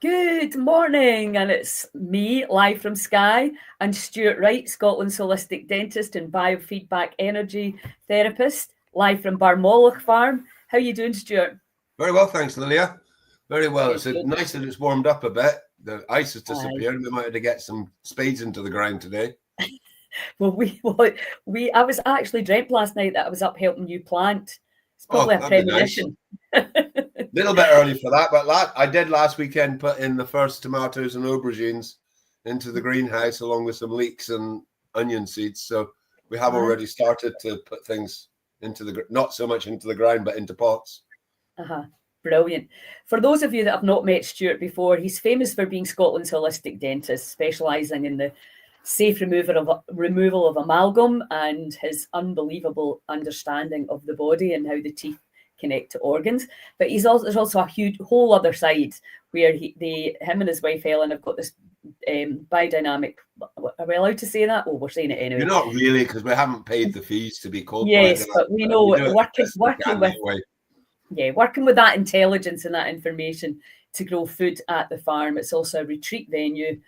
Good morning, and it's me live from Skye and Stewart Wright, Scotland's holistic dentist and biofeedback energy therapist, live from Barmolloch Farm. How are you doing, Stewart? Very well, thanks, Lilia. Very well. Good, good. Nice that it's warmed up a bit. The ice has Aye. disappeared. We might have to get some spades into the ground today. Well, I was actually dreamt last night that I was up helping you plant. It's probably a that'd be nice. premonition. Little bit early for that, but I did last weekend put in the first tomatoes and aubergines into the greenhouse along with some leeks and onion seeds. So we have already started to put things into not so much into the ground, but into pots. Brilliant. For those of you that have not met Stewart before, he's famous for being Scotland's holistic dentist, specialising in the safe removal of amalgam and his unbelievable understanding of the body and how the teeth connect to organs. But there's also a whole other side where him and his wife Helen have got this biodynamic. Are we allowed to say that? Well, we're saying it anyway. You're not really, because we haven't paid the fees to be called. Yes, but we know working with that intelligence and that information to grow food at the farm. It's also a retreat venue.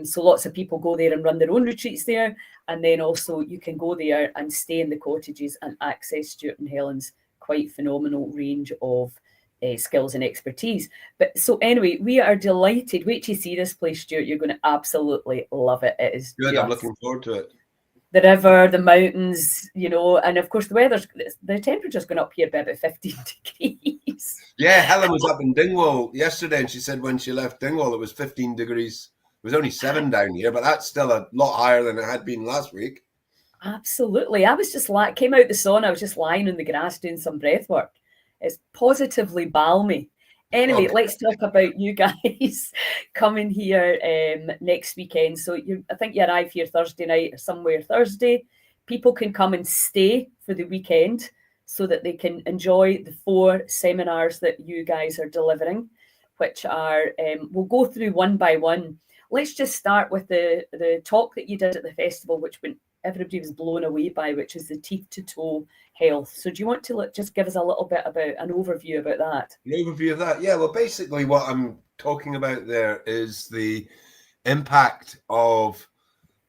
So lots of people go there and run their own retreats there. And then also you can go there and stay in the cottages and access Stewart and Helen's quite phenomenal range of skills and expertise. But so anyway, we are delighted. Wait till you see this place, Stewart. You're going to absolutely love it. It is good. I'm looking forward to it. The river, the mountains, and of course the temperature's going up here by about 15 degrees. Yeah, Helen was up in Dingwall yesterday and she said when she left Dingwall it was 15 degrees. It was only 7 down here, but that's still a lot higher than it had been last week. Absolutely. I was just came out the sauna. I was just lying in the grass doing some breath work. It's positively balmy. Anyway, Let's talk about you guys coming here next weekend. So I think you arrive here Thursday night or somewhere Thursday. People can come and stay for the weekend so that they can enjoy the 4 seminars that you guys are delivering, which are, we'll go through one by one. Let's just start with the talk that you did at the festival, which everybody was blown away by, which is the teeth to toe health. So do you want to just give us a little bit about an overview about that? An overview of that? Yeah, well, basically what I'm talking about there is the impact of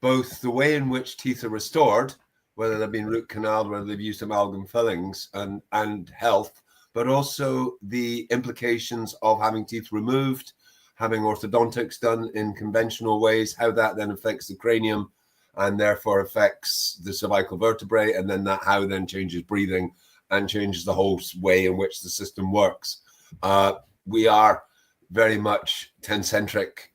both the way in which teeth are restored, whether they've been root canaled, whether they've used amalgam fillings and health, but also the implications of having teeth removed, having orthodontics done in conventional ways, how that then affects the cranium and therefore affects the cervical vertebrae, and then how then changes breathing and changes the whole way in which the system works. We are very much 10-centric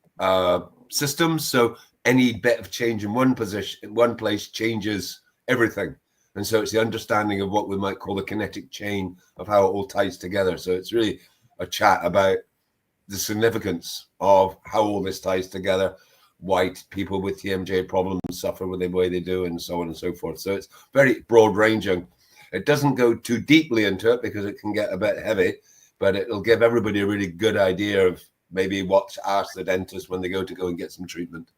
systems, so any bit of change in one place changes everything. And so it's the understanding of what we might call the kinetic chain of how it all ties together. So it's really a chat about the significance of how all this ties together, why people with TMJ problems suffer with the way they do, and so on and so forth. So it's very broad ranging. It doesn't go too deeply into it because it can get a bit heavy, but it'll give everybody a really good idea of maybe what to ask the dentist when they go and get some treatment.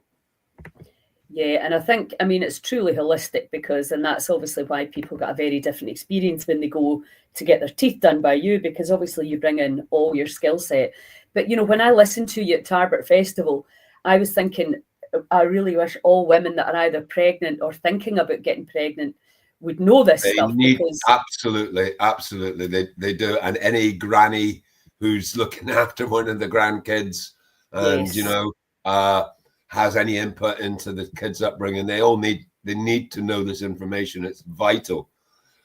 Yeah, and I think, it's truly holistic and that's obviously why people got a very different experience when they go to get their teeth done by you, because obviously you bring in all your skill set. But, when I listened to you at Tarbert Festival, I was thinking, I really wish all women that are either pregnant or thinking about getting pregnant would know this stuff. Absolutely. They do. And any granny who's looking after one of the grandkids and, has any input into the kids' upbringing, they need to know this information. It's vital.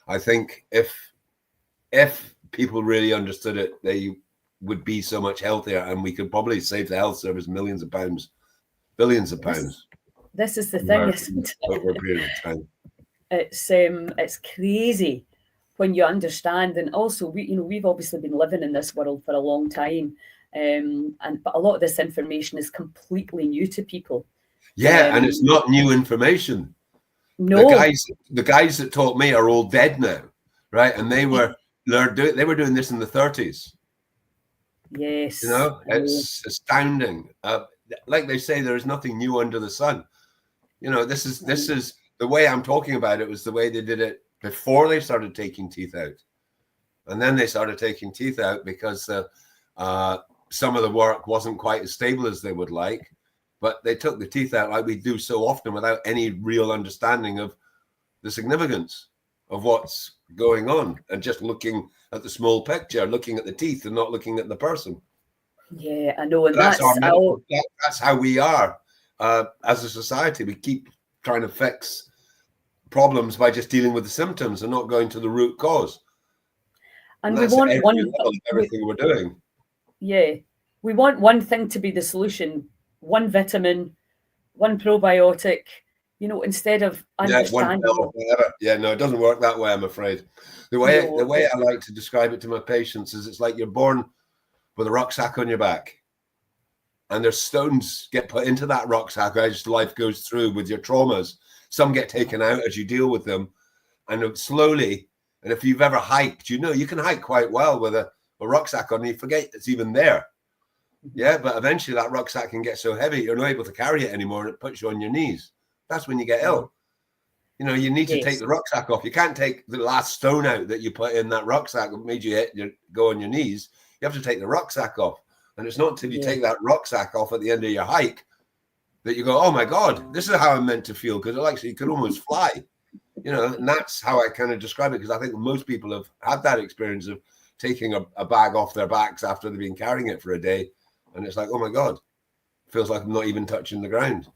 I think if people really understood it, they would be so much healthier, and we could probably save the health service millions of pounds, billions of pounds. This is the thing, isn't it? Over a period of time. It's crazy when you understand, and also we've obviously been living in this world for a long time, but a lot of this information is completely new to people. Yeah, and it's not new information. No, the guys that taught me are all dead now, right? And they were doing this in the 30s. Yes, it's astounding. Like they say, there is nothing new under the sun. This is the way I'm talking about it was the way they did it before they started taking teeth out, and then they started taking teeth out because some of the work wasn't quite as stable as they would like, but they took the teeth out like we do so often without any real understanding of the significance of what's going on, and just looking at the small picture, looking at the teeth and not looking at the person. Yeah, I know. And that's how we are as a society. We keep trying to fix problems by just dealing with the symptoms and not going to the root cause. And we want everything we're doing. Yeah, we want one thing to be the solution, one vitamin, one probiotic, instead of understanding. Yeah, no, it doesn't work that way, I'm afraid. The way I like to describe it to my patients is it's like you're born with a rucksack on your back, and there's stones get put into that rucksack as life goes through with your traumas. Some get taken out as you deal with them, and slowly. And if you've ever hiked, you can hike quite well with a rucksack on, and you forget it's even there. Yeah, but eventually that rucksack can get so heavy you're not able to carry it anymore, and it puts you on your knees. That's when you get ill. You need to take the rucksack off. You can't take the last stone out that you put in that rucksack that made you go on your knees. You have to take the rucksack off. And it's not until you take that rucksack off at the end of your hike that you go, oh my God, this is how I'm meant to feel, because you can almost fly. And that's how I kind of describe it, because I think most people have had that experience of taking a bag off their backs after they've been carrying it for a day. And it's like, oh my God, it feels like I'm not even touching the ground.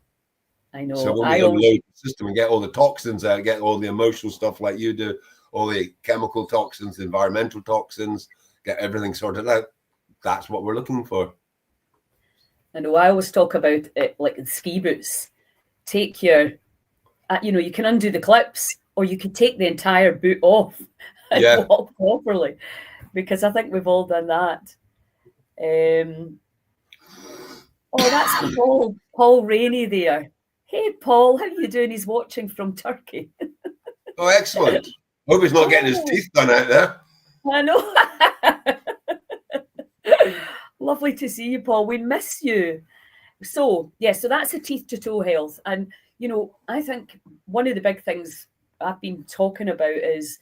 I know. So when we unload the system and get all the toxins out, get all the emotional stuff like you do, all the chemical toxins, the environmental toxins, get everything sorted out, that's what we're looking for. I know. I always talk about it like in ski boots. Take your, you can undo the clips, or you can take the entire boot off and walk properly, because I think we've all done that. That's Paul Rainey there. Hey, Paul, how are you doing? He's watching from Turkey. Oh, excellent. Hope he's not getting his teeth done out there. I know. Lovely to see you, Paul. We miss you. So that's a teeth to toe health. And, I think one of the big things I've been talking about is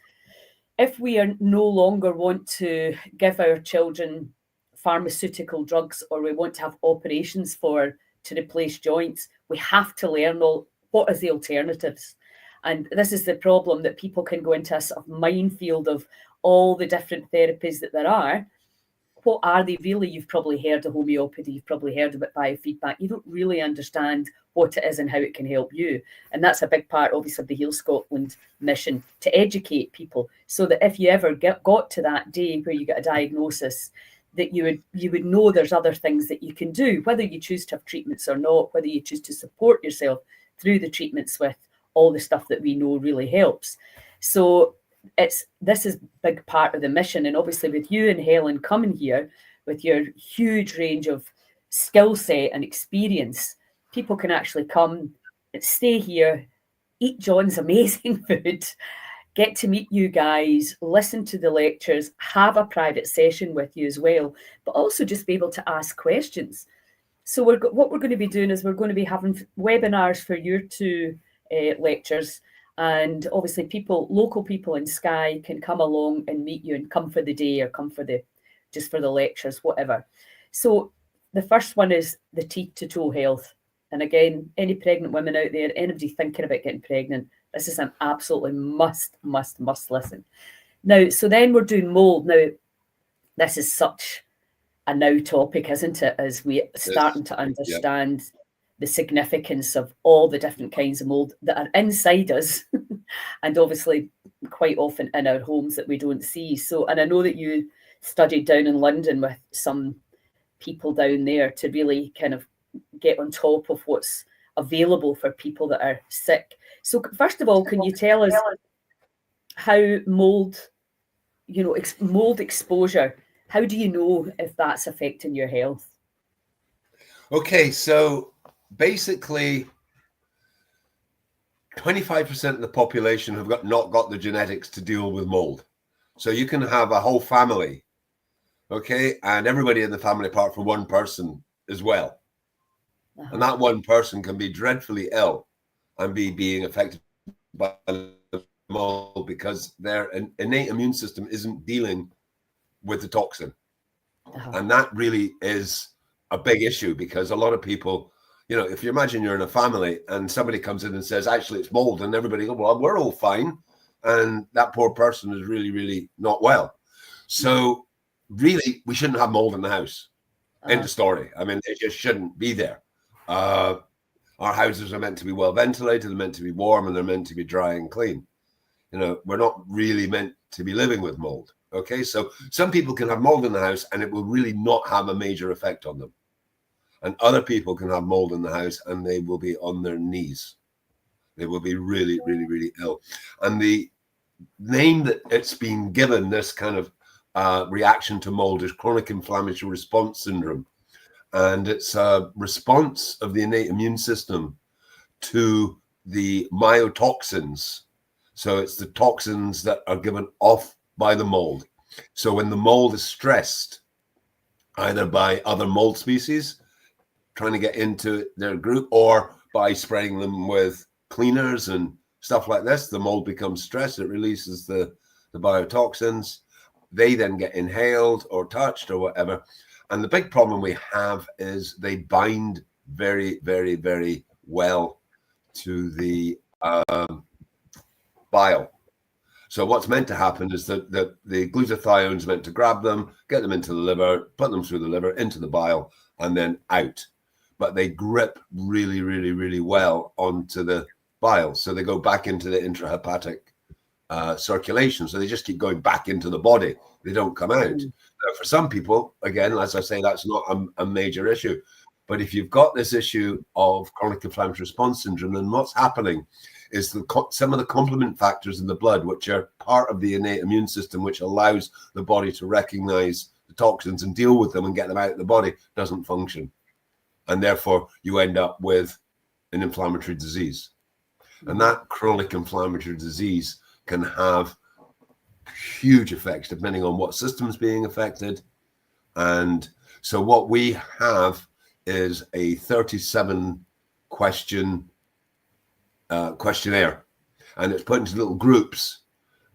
if we are no longer want to give our children pharmaceutical drugs, or we want to have operations to replace joints, we have to learn what is the alternatives. And this is the problem, that people can go into a sort of minefield of all the different therapies that there are. What are they really? You've probably heard of homeopathy, you've probably heard about biofeedback. You don't really understand what it is and how it can help you. And that's a big part, obviously, of the Heal Scotland mission, to educate people, so that if you ever got to that day where you get a diagnosis, that you would know there's other things that you can do, whether you choose to have treatments or not, whether you choose to support yourself through the treatments with all the stuff that we know really helps. So this is a big part of the mission. And obviously with you and Helen coming here with your huge range of skill set and experience, people can actually come and stay here, eat John's amazing food, get to meet you guys, listen to the lectures, have a private session with you as well, but also just be able to ask questions. So what we're going to be doing is we're going to be having webinars for your two lectures, and obviously local people in Skye can come along and meet you and come for the day or come for the lectures, whatever. So the first one is the teeth to toe health. And again, any pregnant women out there, anybody thinking about getting pregnant, this is an absolutely must listen. Now, so then we're doing mold. Now, this is such a now topic, isn't it, as we're starting to understand the significance of all the different kinds of mold that are inside us and obviously quite often in our homes that we don't see. So, and I know that you studied down in London with some people down there to really kind of get on top of what's available for people that are sick. So first of all, can you tell us how mold exposure, how do you know if that's affecting your health? Okay, so basically 25% of the population have not got the genetics to deal with mold. So you can have a whole family, okay, and everybody in the family apart from one person as well. And that one person can be dreadfully ill and be being affected by the mold because their innate immune system isn't dealing with the toxin. And that really is a big issue, because a lot of people, you know, if you imagine you're in a family and somebody comes in and says, actually, it's mold, and everybody goes, well, we're all fine. And that poor person is really, really not well. So really, we shouldn't have mold in the house. End of story. I mean, it just shouldn't be there. Our houses are meant to be well ventilated, they're meant to be warm, and they're meant to be dry and clean. You know, we're not really meant to be living with mold. Okay, so some people can have mold in the house and it will really not have a major effect on them. And other people can have mold in the house and they will be on their knees. They will be really, really, really ill. And the name that it's been given, this kind of reaction to mold, is chronic inflammatory response syndrome. And it's a response of the innate immune system to the mycotoxins. So it's the toxins that are given off by the mold. So when the mold is stressed, either by other mold species trying to get into their group, or by spraying them with cleaners and stuff like this, the mold becomes stressed, it releases the biotoxins. They then get inhaled or touched or whatever. And the big problem we have is they bind very, very, very well to the bile. So what's meant to happen is that the glutathione is meant to grab them, get them into the liver, put them through the liver, into the bile, and then out. But they grip really, really, really well onto the bile. So they go back into the intrahepatic circulation. So they just keep going back into the body. They don't come out. Now, for some people, again, as I say, that's not a major issue. But if you've got this issue of chronic inflammatory response syndrome, then what's happening is some of the complement factors in the blood, which are part of the innate immune system, which allows the body to recognize the toxins and deal with them and get them out of the body, doesn't function. And therefore, you end up with an inflammatory disease. And that chronic inflammatory disease can have huge effects depending on what system's being affected. And so what we have is a 37 question questionnaire, and it's put into little groups,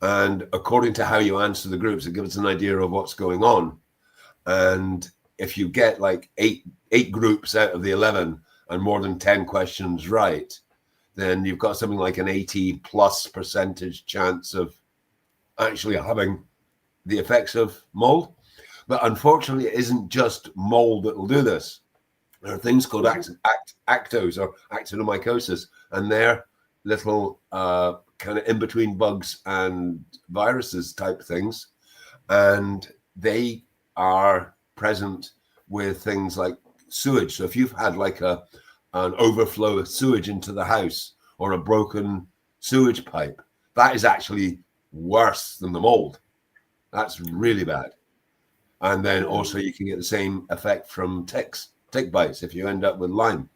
and according to how you answer the groups, it gives us an idea of what's going on. And if you get like eight groups out of the 11 and more than 10 questions right, then you've got something like an 80+% chance of actually having the effects of mold. But unfortunately, it isn't just mold that will do this. There are things called actos or actinomycosis, and they're little kind of in-between bugs and viruses type things. And they are present with things like sewage. So if you've had like an overflow of sewage into the house or a broken sewage pipe, that is actually worse than the mold. That's really bad. And then also you can get the same effect from tick bites if you end up with Lyme.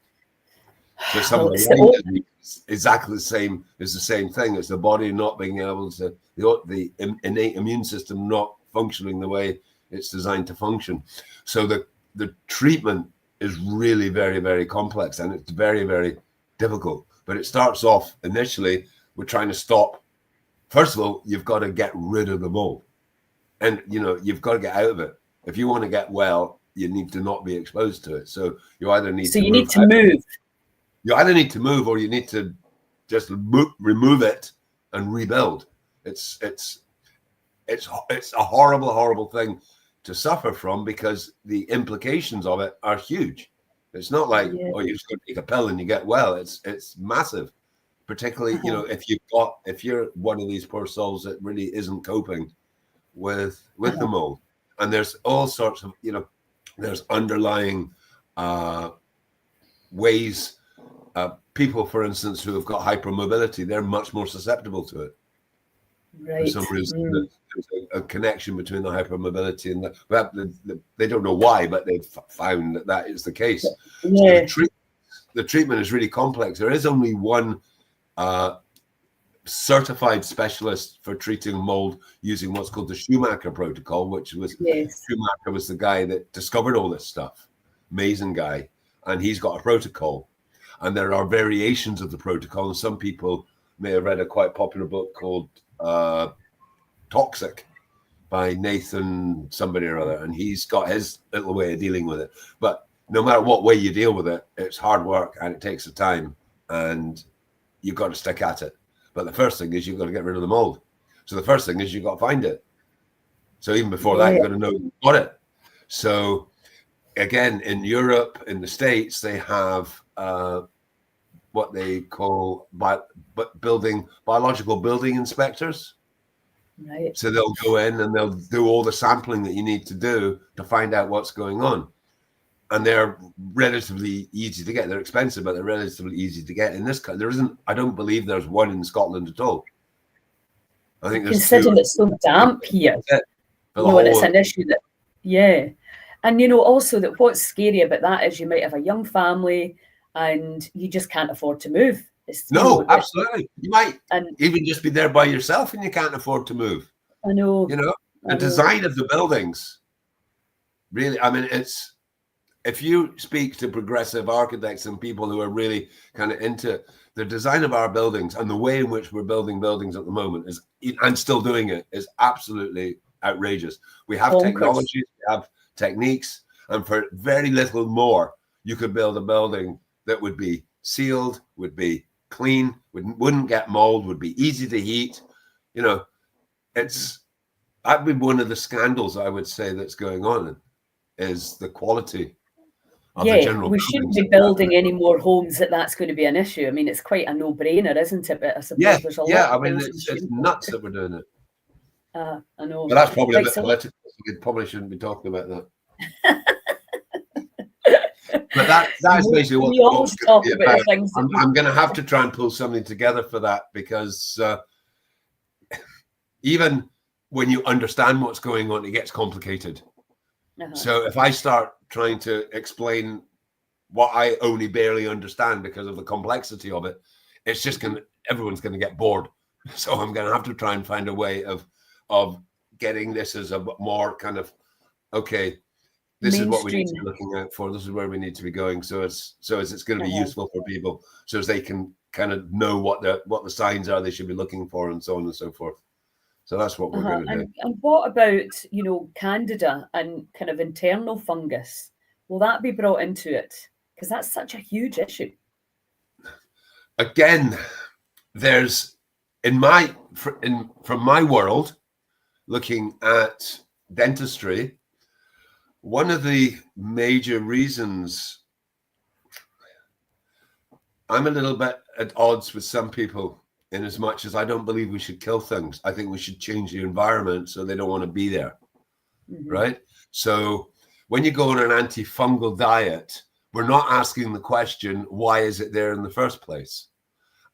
So some of the Lyme is exactly the same. It's the same thing. It's the body not being able to, the innate immune system not functioning the way it's designed to function. So the treatment is really very, very complex, and it's very, very difficult. But it starts off initially with trying to stop. First of all, you've got to get rid of the mold, and you've got to get out of it. If you want to get well, you need to not be exposed to it. So you either need to move. You either need to move, or you need to just remove it and rebuild. It's a horrible, horrible thing to suffer from, because the implications of it are huge. It's not like, oh, you just go take a pill and you get well. It's massive, particularly if you're one of these poor souls that really isn't coping with the mold. And there's all sorts of there's underlying ways. People, for instance, who have got hypermobility, they're much more susceptible to it. Right. For some reason, there's a connection between the hypermobility and they don't know why, but they've found that is the case. Yeah. So the treatment is really complex. There is only one certified specialist for treating mold using what's called the Schumacher protocol, which was Schumacher was the guy that discovered all this stuff. Amazing guy. And he's got a protocol. And there are variations of the protocol. And some people may have read a quite popular book called Toxic by Nathan somebody or other, and he's got his little way of dealing with it. But no matter what way you deal with it, it's hard work and it takes the time, and you've got to stick at it. But the first thing is you've got to get rid of the mold. So the first thing is you've got to find it. So even before that, you've got to know you've got it. So again, in Europe, in the States, they have what they call biological building inspectors. Right. So they'll go in and they'll do all the sampling that you need to do to find out what's going on. And they're relatively easy to get. They're expensive, but they're relatively easy to get. In this country, there isn't, I don't believe there's one in Scotland at all. I think there's considering it's so damp here, and it's an issue that, and also that what's scary about that is you might have a young family and you just can't afford to move. Absolutely. You might even just be there by yourself and you can't afford to move. I know. The design of the buildings, really, I mean, if you speak to progressive architects and people who are really kind of into the design of our buildings and the way in which we're building buildings at the moment and still doing it is absolutely outrageous. We have technologies, we have techniques, and for very little more, you could build a building that would be sealed, would be clean, wouldn't get mold, would be easy to heat. That'd be one of the scandals I would say that's going on is the quality. We shouldn't be building any more homes that's going to be an issue. I mean, it's quite a no-brainer, isn't it? But I suppose there's a lot. I mean, it's nuts that we're doing it. I know. But that's probably a bit political. We probably shouldn't be talking about that. But that is basically what we always talk about. Things I'm going to have to try and pull something together for that, because even when you understand what's going on, it gets complicated. So if I start trying to explain what I only barely understand because of the complexity of it, it's just everyone's going to get bored. So I'm going to have to try and find a way of getting this as a more kind of, okay, this is what we need to be looking out for. This is where we need to be going. So it's going to be useful for people, so as they can kind of know what the signs are they should be looking for, and so on and so forth. So that's what we're going to do. And what about, Candida and kind of internal fungus? Will that be brought into it? Because that's such a huge issue. Again, there's from my world, looking at dentistry, one of the major reasons I'm a little bit at odds with some people, in as much as I don't believe we should kill things. I think we should change the environment so they don't want to be there, right? So when you go on an antifungal diet, we're not asking the question, why is it there in the first place?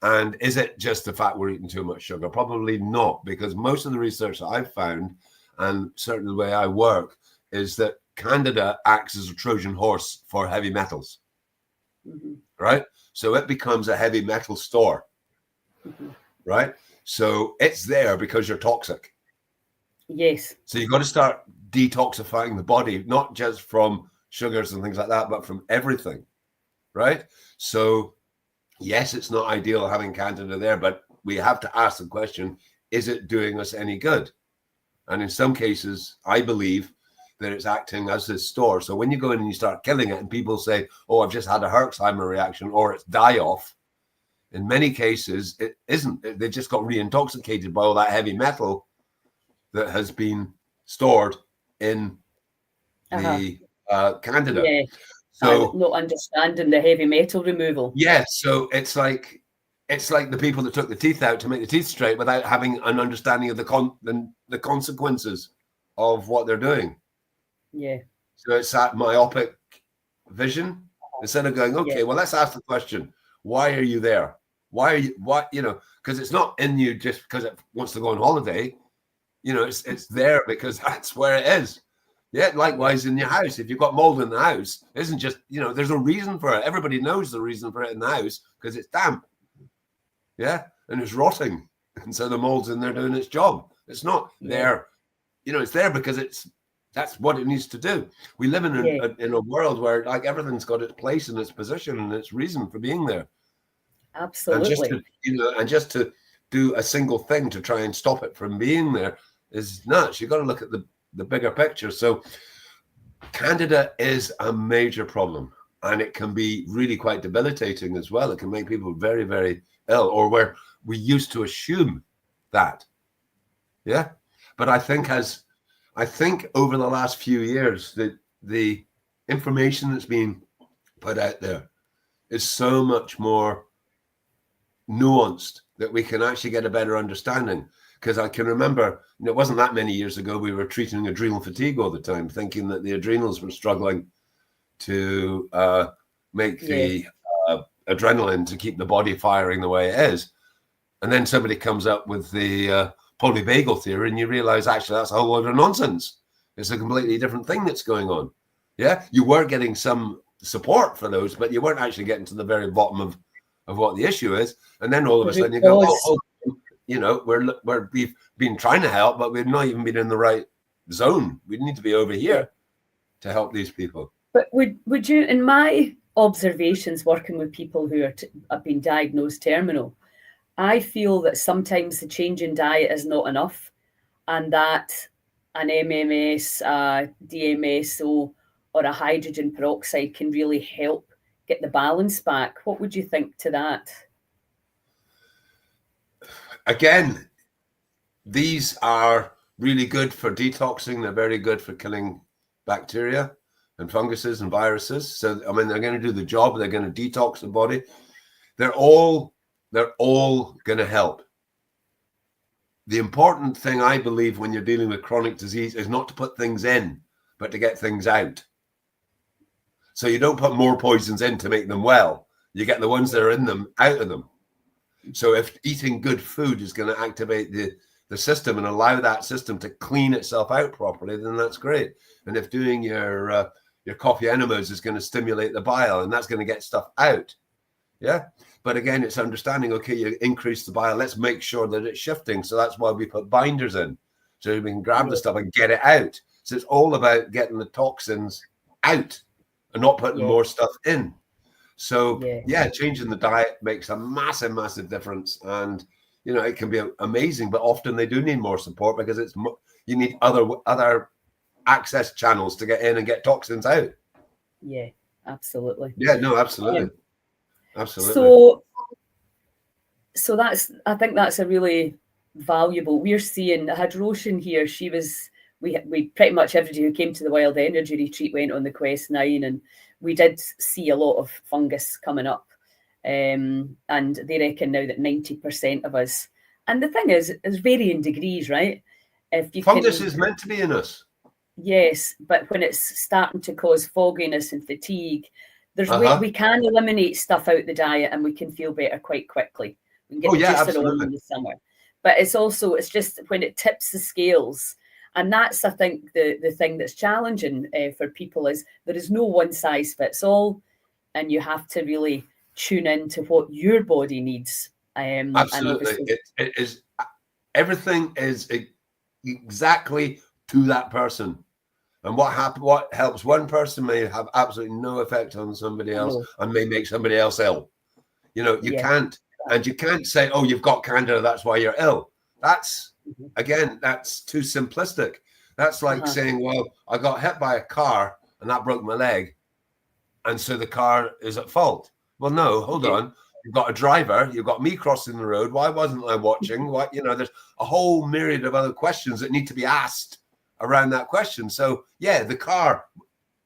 And is it just the fact we're eating too much sugar? Probably not, because most of the research that I've found, and certainly the way I work, is that Candida acts as a Trojan horse for heavy metals, right? So it becomes a heavy metal store. Right, so it's there because you're toxic. Yes. So you've got to start detoxifying the body, not just from sugars and things like that, but from everything. Right. So yes, it's not ideal having Candida there, but we have to ask the question: is it doing us any good? And in some cases, I believe that it's acting as this store. So when you go in and you start killing it, and people say, "Oh, I've just had a Herxheimer reaction," or it's die-off. In many cases, it isn't. They just got re-intoxicated by all that heavy metal that has been stored in the Candida. Yeah. So not understanding the heavy metal removal. Yeah. So it's like the people that took the teeth out to make the teeth straight without having an understanding of the consequences of what they're doing. Yeah. So it's that myopic vision. Instead of going, okay, well, let's ask the question: why are you there? Why are you? What Because it's not in you just because it wants to go on holiday. It's there because that's where it is. Yeah. Likewise, in your house, if you've got mold in the house, it isn't just there's a reason for it. Everybody knows the reason for it in the house, because it's damp. Yeah, and it's rotting, and so the mold's in there doing its job. It's not there. It's there because that's what it needs to do. We live in a world where everything's got its place and its position and its reason for being there. Absolutely. And just to do a single thing to try and stop it from being there, is nuts. You've got to look at the bigger picture. So Candida is a major problem, and it can be really quite debilitating as well. It can make people very, very ill, or where we used to assume that. Yeah. But I think over the last few years that the information that's being put out there is so much more nuanced that we can actually get a better understanding. Because I can remember, it wasn't that many years ago, we were treating adrenal fatigue all the time, thinking that the adrenals were struggling to make the adrenaline to keep the body firing the way it is. And then somebody comes up with the polyvagal theory, and you realize actually that's a whole load of nonsense. It's a completely different thing that's going on. Yeah, you were getting some support for those, but you weren't actually getting to the very bottom of what the issue is. And then all of a sudden you go, we've been trying to help, but we've not even been in the right zone. We need to be over here to help these people. But would you, in my observations working with people who have been diagnosed terminal, I feel that sometimes the change in diet is not enough, and that an MMS, DMSO, or a hydrogen peroxide can really help get the balance back. What would you think to that? Again, these are really good for detoxing. They're very good for killing bacteria and funguses and viruses. So, I mean, they're going to do the job. They're going to detox the body. They're all going to help. The important thing, I believe, when you're dealing with chronic disease is not to put things in, but to get things out. So you don't put more poisons in to make them well. You get the ones that are in them out of them. So if eating good food is going to activate the system and allow that system to clean itself out properly, then that's great. And if doing your coffee enemas is going to stimulate the bile, and that's going to get stuff out. Yeah. But again, it's understanding, okay, you increase the bile. Let's make sure that it's shifting. So that's why we put binders in. So we can grab the stuff and get it out. So it's all about getting the toxins out and not putting more stuff in. So changing the diet makes a massive, massive difference. And, it can be amazing, but often they do need more support because you need other access channels to get in and get toxins out. Yeah, absolutely. Yeah, no, absolutely. Absolutely. So I think that's a really valuable. We're seeing, I had Roshan here. We pretty much everybody who came to the Wild Energy Retreat went on the Quest 9, and we did see a lot of fungus coming up. And they reckon now that 90% of us, and the thing is varying degrees, right? Fungus is meant to be in us. Yes, but when it's starting to cause fogginess and fatigue, we can eliminate stuff out the diet and we can feel better quite quickly. We can get the juicer on in the summer. But it's just when it tips the scales. And that's, I think, the thing that's challenging for people is there is no one size fits all. And you have to really tune into what your body needs. Absolutely. It is, everything is exactly to that person. And what helps one person may have absolutely no effect on somebody else and may make somebody else ill. You can't say, oh, you've got Candida, that's why you're ill. That's, again, that's too simplistic. That's like saying, well, I got hit by a car and that broke my leg, and so the car is at fault. Well, no, hold on. You've got a driver. You've got me crossing the road. Why wasn't I watching? There's a whole myriad of other questions that need to be asked around that question. So, the car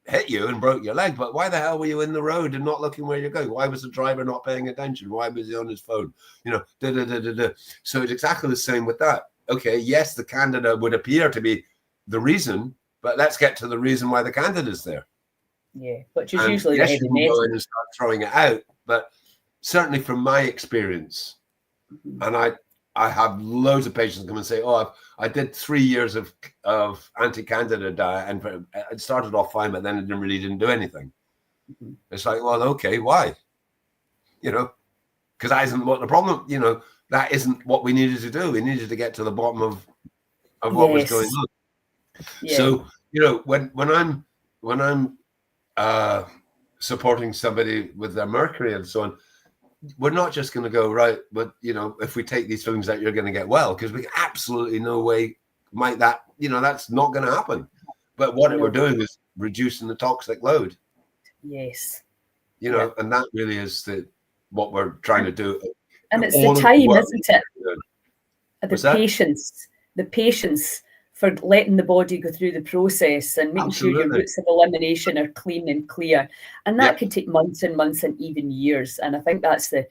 hit you and broke your leg, but why the hell were you in the road and not looking where you're going? Why was the driver not paying attention? Why was he on his phone? So it's exactly the same with that. Okay, yes, the Candida would appear to be the reason, but let's get to the reason why the Candida is there. Yeah, which is usually the heavy you can go in and start throwing it out, but certainly from my experience, and I have loads of patients come and say, oh, I did 3 years of anti-Candida diet, and it started off fine, but then it didn't do anything. It's like, well, okay, why? Because that isn't what the problem. That isn't what we needed to do. We needed to get to the bottom of what was going on. Yeah. So when I'm supporting somebody with their mercury and so on, we're not just going to go, right, but if we take these things out, you're going to get well, because we absolutely no way might that, that's not going to happen. But what we're doing is reducing the toxic load. Yes. And that really is what we're trying to do. And it's the time, isn't it? The patience for letting the body go through the process and making sure your routes of elimination are clean and clear. And that can take months and months and even years. And I think that's the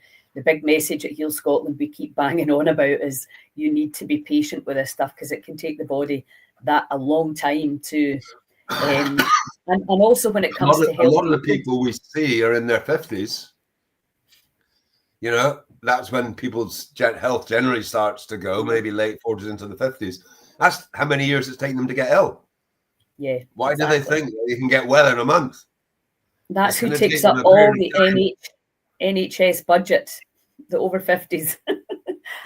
big message at Heal Scotland we keep banging on about, is you need to be patient with this stuff, because it can take the body a long time to and also when it comes to health. A lot of the people we see are in their 50s. That's when people's health generally starts to go, maybe late 40s into the 50s. That's how many years it's taken them to get ill. Yeah. Why do they think they can get well in a month? That's who takes up all the NHS budget, the over 50s.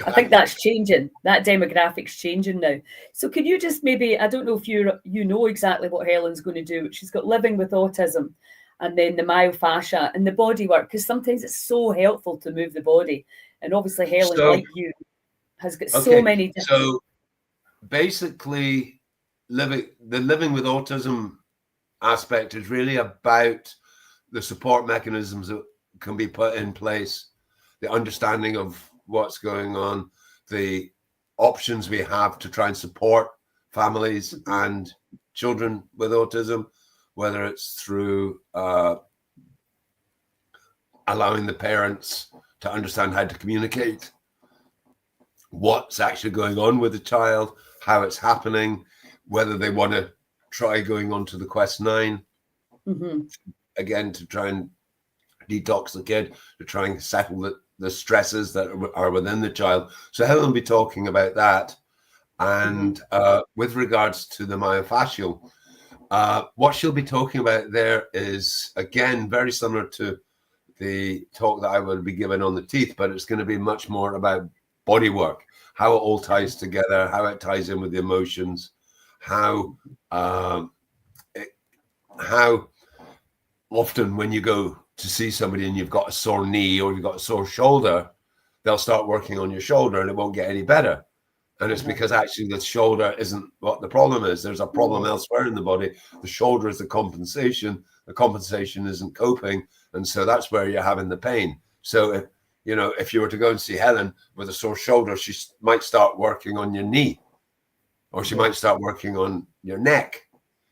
I think that's changing. That demographic's changing now. So can you just maybe, I don't know if you know exactly what Helen's going to do. She's got living with autism, and then the myofascia and the body work, because sometimes it's so helpful to move the body. And obviously Helen, like you, has got so many different... So basically, living with autism aspect is really about the support mechanisms that can be put in place, the understanding of what's going on, the options we have to try and support families and children with autism, whether it's through allowing the parents to understand how to communicate what's actually going on with the child, how it's happening, whether they want to try going on to the Quest 9, again, to try and detox the kid, to try and settle the stresses that are within the child. So Helen will be talking about that. And with regards to the myofascial, what she'll be talking about there is, again, very similar to the talk that I will be giving on the teeth, but it's going to be much more about body work, how it all ties together, how it ties in with the emotions, how often when you go to see somebody and you've got a sore knee or you've got a sore shoulder, they'll start working on your shoulder and it won't get any better. And it's because actually the shoulder isn't what the problem is. There's a problem elsewhere in the body. The shoulder is the compensation. The compensation isn't coping. And so that's where you're having the pain. So, if you were to go and see Helen with a sore shoulder, she might start working on your knee, or she might start working on your neck,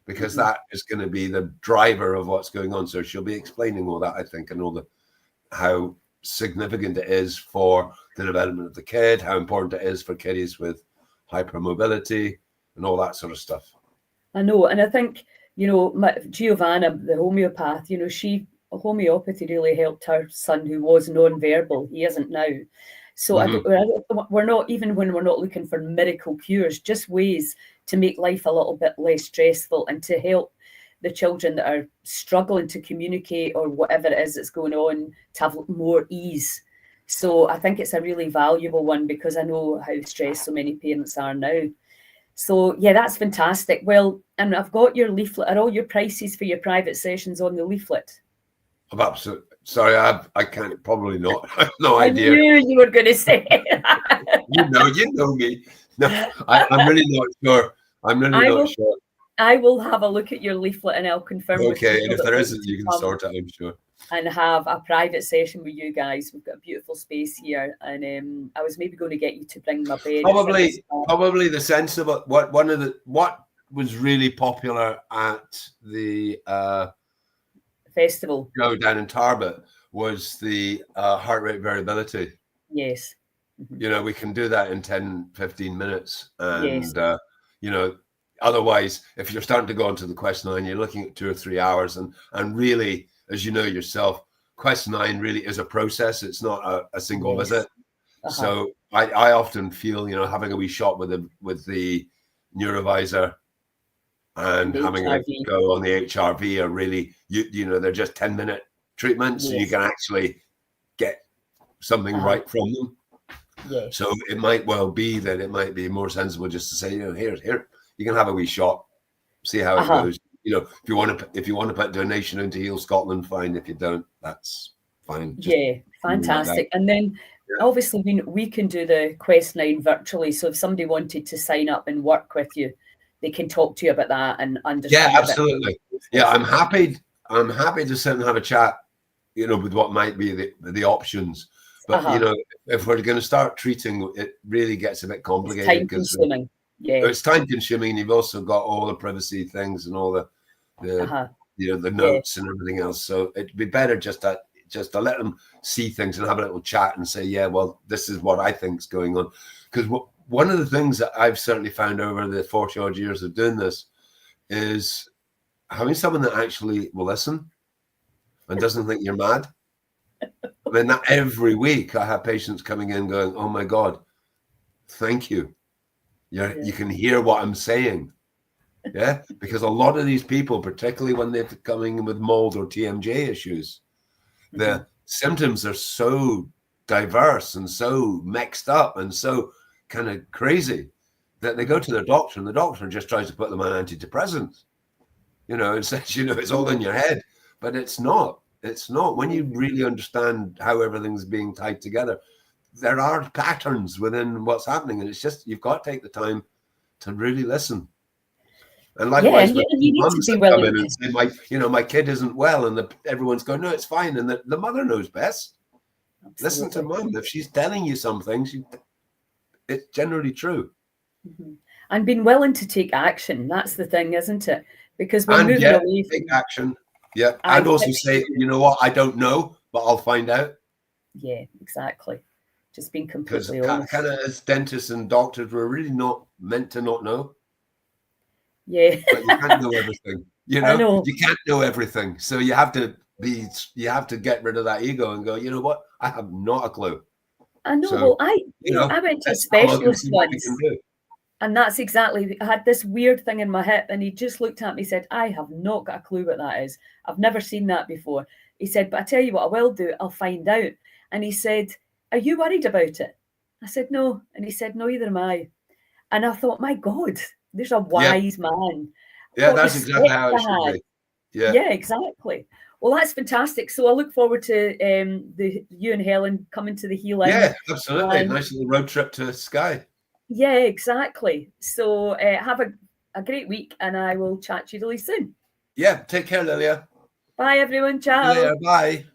because that is going to be the driver of what's going on. So she'll be explaining all that, I think, and how significant it is for the development of the kid, how important it is for kiddies with hypermobility and all that sort of stuff. I know. And I think, Giovanna, the homeopath, homeopathy really helped her son, who was non-verbal. He isn't now. So we're not, even when we're not looking for miracle cures, just ways to make life a little bit less stressful and to help the children that are struggling to communicate or whatever it is that's going on to have more ease. So I think it's a really valuable one, because I know how stressed so many parents are now. So yeah, that's fantastic. Well, and I've got your leaflet. Are all your prices for your private sessions on the leaflet? Absolutely. Sorry, I can't, probably not. I have no idea. I knew you were going to say you know me. No, I'm really not sure. I'm really not sure. I will have a look at your leaflet and I'll confirm. Okay, and if there isn't, you can sort it, I'm sure. And have a private session with you guys. We've got a beautiful space here, and I was maybe going to get you to bring my bed. Probably the sensible. What was really popular at the festival show down in Tarbert was the heart rate variability. Yes. We can do that in 10-15 minutes, and otherwise, if you're starting to go into the Quest 9, you're looking at 2 or 3 hours, and really, as you know yourself, Quest 9 really is a process. It's not a single visit. So I often feel, having a wee shot with the neurovisor and having a go on the HRV are really, they're just 10-minute treatments, and you can actually get something right from them. Yes. So it might well be that it might be more sensible just to say, here, you can have a wee shot, see how it goes. If you want to put donation into Heal Scotland, fine. If you don't, that's fine. Just fantastic. And then obviously we can do the Quest 9 virtually. So if somebody wanted to sign up and work with you, they can talk to you about that and understand. Yeah, absolutely. Yeah, I'm happy to sit and have a chat, with what might be the options. But if we're going to start treating, it really gets a bit complicated because time-consuming. Yeah, it's time-consuming. You've also got all the privacy things and all the the notes and everything else. So it'd be better just to let them see things and have a little chat and say, yeah, well, this is what I think is going on. Because one of the things that I've certainly found over the 40 odd years of doing this is having someone that actually will listen and doesn't think you're mad. I mean, that every week I have patients coming in going, oh my God, thank you. You can hear what I'm saying. Yeah, because a lot of these people, particularly when they're coming in with mold or TMJ issues, the symptoms are so diverse and so mixed up and so kind of crazy that they go to their doctor and the doctor just tries to put them on antidepressants. And says, it's all in your head, but it's not. It's not. When you really understand how everything's being tied together, there are patterns within what's happening, and it's just you've got to take the time to really listen. And likewise, and you need to be willing and say, my kid isn't well, and everyone's going, no, it's fine, and the mother knows best. Absolutely. Listen to mum. If she's telling you something, it's generally true. And being willing to take action, that's the thing, isn't it? Because we're moving away from take action. Yeah, and also say, you know what, I don't know, but I'll find out. Yeah, exactly. Just being completely honest. Kind of as dentists and doctors, we're really not meant to not know. Yeah, but you can't know everything. I know. You can't know everything, so you have to get rid of that ego and go, you know what, I have not a clue. I know. So, well, I went to a specialist once. And that's exactly, I had this weird thing in my hip and he just looked at me and said, I have not got a clue what that is. I've never seen that before. He said, but I tell you what I will do, I'll find out. And he said, are you worried about it? I said, no. And he said, no, either am I. And I thought, my God, there's a wise man. Yeah, that's exactly how it should be. Yeah, exactly. Well, that's fantastic. So I look forward to you and Helen coming to the Healing. Yeah, absolutely. Nice little road trip to Skye. Yeah, exactly. So have a great week and I will chat to you really soon. Yeah, take care, Lilia. Bye, everyone. Ciao. Bye.